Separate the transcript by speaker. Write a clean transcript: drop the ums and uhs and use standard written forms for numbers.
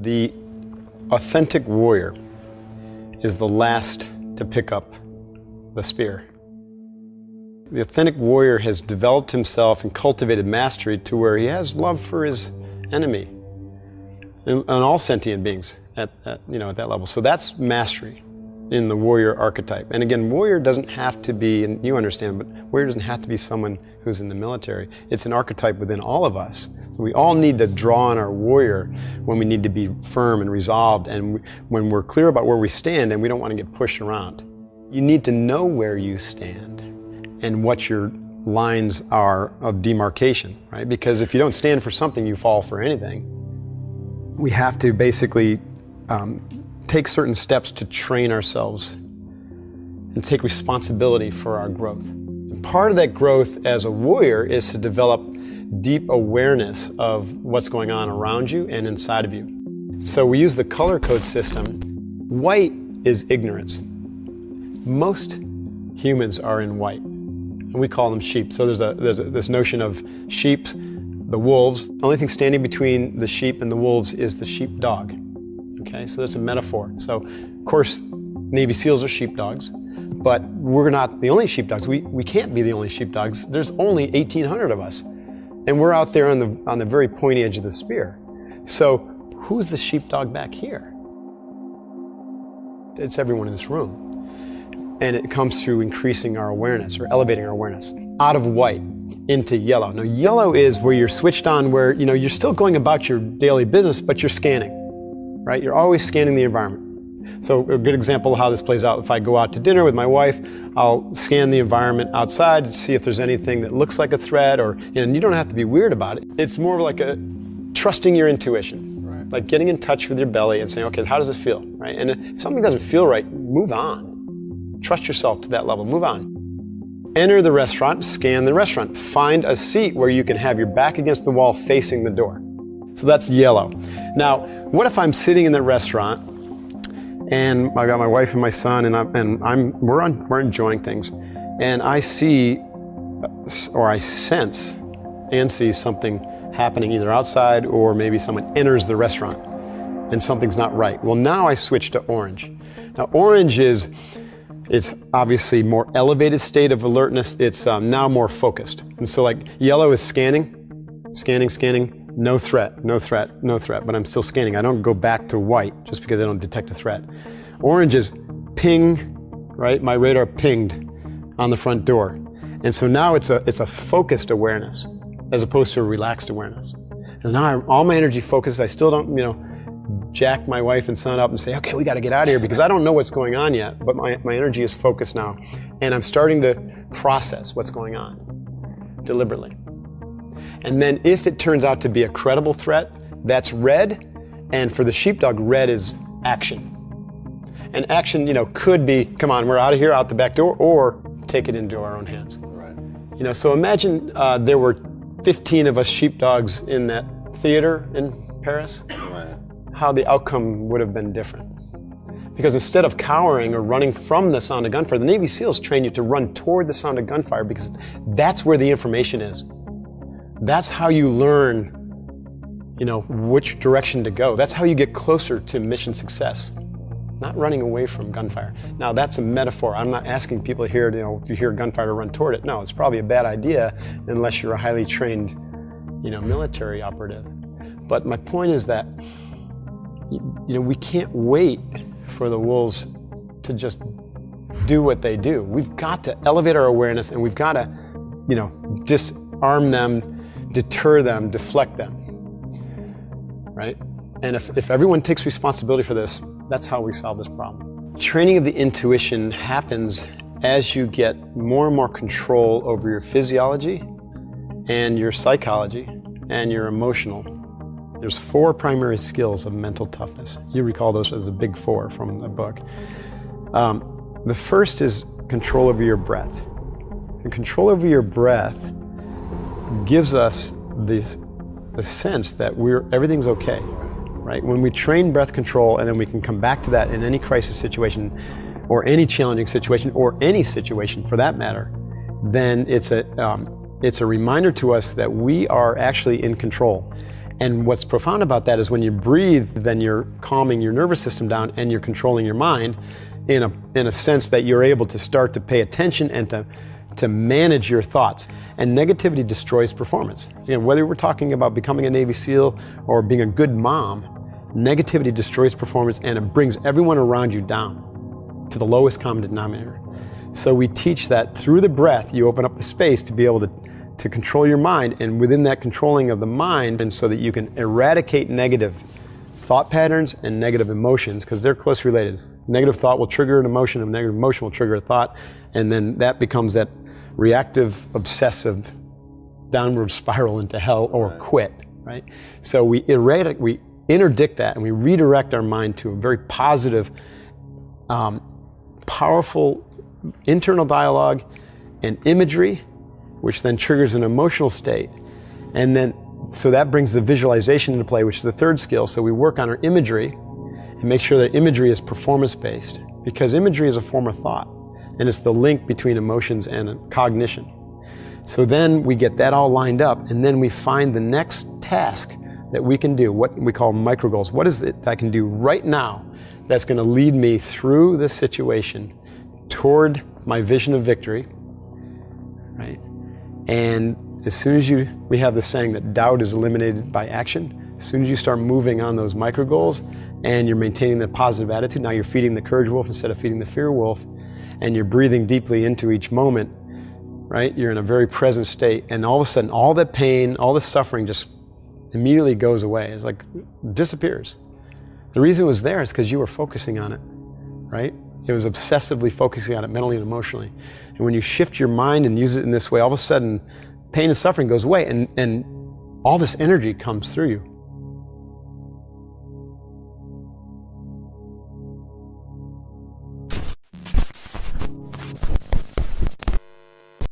Speaker 1: The authentic warrior is the last to pick up the spear. The authentic warrior has developed himself and cultivated mastery to where he has love for his enemy and all sentient beings at that level. So that's mastery in the warrior archetype. And again, warrior doesn't have to be, and you understand, but warrior doesn't have to be someone who's in the military. It's an archetype within all of us. So we all need to draw on our warrior when we need to be firm and resolved, and when we're clear about where we stand and we don't want to get pushed around. You need to know where you stand and what your lines are of demarcation, right? Because if you don't stand for something, you fall for anything. We have to basically take certain steps to train ourselves and take responsibility for our growth. And part of that growth as a warrior is to develop deep awareness of what's going on around you and inside of you. So we use the color code system. White is ignorance. Most humans are in white, and we call them sheep. So there's this notion of sheep, the wolves. The only thing standing between the sheep and the wolves is the sheepdog. Okay, so that's a metaphor. So, of course, Navy SEALs are sheepdogs, but we're not the only sheepdogs. We can't be the only sheepdogs. There's only 1,800 of us, and we're out there on the very pointy edge of the spear. So, who's the sheepdog back here? It's everyone in this room, and it comes through increasing our awareness or elevating our awareness out of white into yellow. Now, yellow is where you're switched on, where you're still going about your daily business, but you're scanning. Right? You're always scanning the environment. So a good example of how this plays out, if I go out to dinner with my wife, I'll scan the environment outside to see if there's anything that looks like a threat, and you don't have to be weird about it. It's more like a trusting your intuition, right? Like getting in touch with your belly and saying, okay, how does this feel, right? And if something doesn't feel right, move on. Trust yourself to that level, move on. Enter the restaurant, scan the restaurant. Find a seat where you can have your back against the wall facing the door. So that's yellow. Now, what if I'm sitting in the restaurant and I got my wife and my son and we're enjoying things, and I see or I sense and see something happening either outside or maybe someone enters the restaurant and something's not right. Well, now I switch to orange. Now, orange it's obviously more elevated state of alertness. It's now more focused. And so like yellow is scanning, no threat, but I'm still scanning. I don't go back to white just because I don't detect a threat. Orange is ping, right? My radar pinged on the front door. And so now it's a focused awareness as opposed to a relaxed awareness. And now all my energy focused. I still don't, jack my wife and son up and say, okay, we got to get out of here because I don't know what's going on yet, but my energy is focused now. And I'm starting to process what's going on deliberately. And then if it turns out to be a credible threat, that's red. And for the sheepdog, red is action. And action, could be, come on, we're out of here, out the back door, or take it into our own hands. Right. So imagine there were 15 of us sheepdogs in that theater in Paris. Right. How the outcome would have been different. Because instead of cowering or running from the sound of gunfire, the Navy SEALs train you to run toward the sound of gunfire because that's where the information is. That's how you learn, which direction to go. That's how you get closer to mission success, not running away from gunfire. Now, that's a metaphor. I'm not asking people here, if you hear gunfire to run toward it. No, it's probably a bad idea unless you're a highly trained, military operative. But my point is that, we can't wait for the wolves to just do what they do. We've got to elevate our awareness, and we've got to, disarm them, deter them, deflect them, right? And if everyone takes responsibility for this, that's how we solve this problem. Training of the intuition happens as you get more and more control over your physiology and your psychology and your emotional. There's 4 primary skills of mental toughness. You recall those as the big 4 from the book. The first is control over your breath. And control over your breath gives us the sense that everything's okay, right? When we train breath control and then we can come back to that in any crisis situation or any challenging situation or any situation for that matter, then it's a reminder to us that we are actually in control. And what's profound about that is when you breathe, then you're calming your nervous system down and you're controlling your mind in a sense that you're able to start to pay attention and to manage your thoughts. And negativity destroys performance. Whether we're talking about becoming a Navy SEAL or being a good mom, negativity destroys performance and it brings everyone around you down to the lowest common denominator. So we teach that through the breath, you open up the space to be able to control your mind, and within that controlling of the mind, and so that you can eradicate negative thought patterns and negative emotions, because they're closely related. Negative thought will trigger an emotion, and negative emotion will trigger a thought, and then that becomes that reactive, obsessive, downward spiral into hell or quit, right? So we interdict that, and we redirect our mind to a very positive, powerful internal dialogue and imagery, which then triggers an emotional state. And then, so that brings the visualization into play, which is the third skill. So we work on our imagery and make sure that imagery is performance-based, because imagery is a form of thought, and it's the link between emotions and cognition. So then we get that all lined up, and then we find the next task that we can do, what we call micro goals. What is it that I can do right now that's going to lead me through this situation toward my vision of victory, right? And as soon as we have the saying that doubt is eliminated by action. As soon as you start moving on those micro goals and you're maintaining the positive attitude, now you're feeding the courage wolf instead of feeding the fear wolf, and you're breathing deeply into each moment, right? You're in a very present state, and all of a sudden, all that pain, all the suffering just immediately goes away. It's like disappears. The reason it was there is because you were focusing on it, right? It was obsessively focusing on it mentally and emotionally. And when you shift your mind and use it in this way, all of a sudden, pain and suffering goes away, and all this energy comes through you.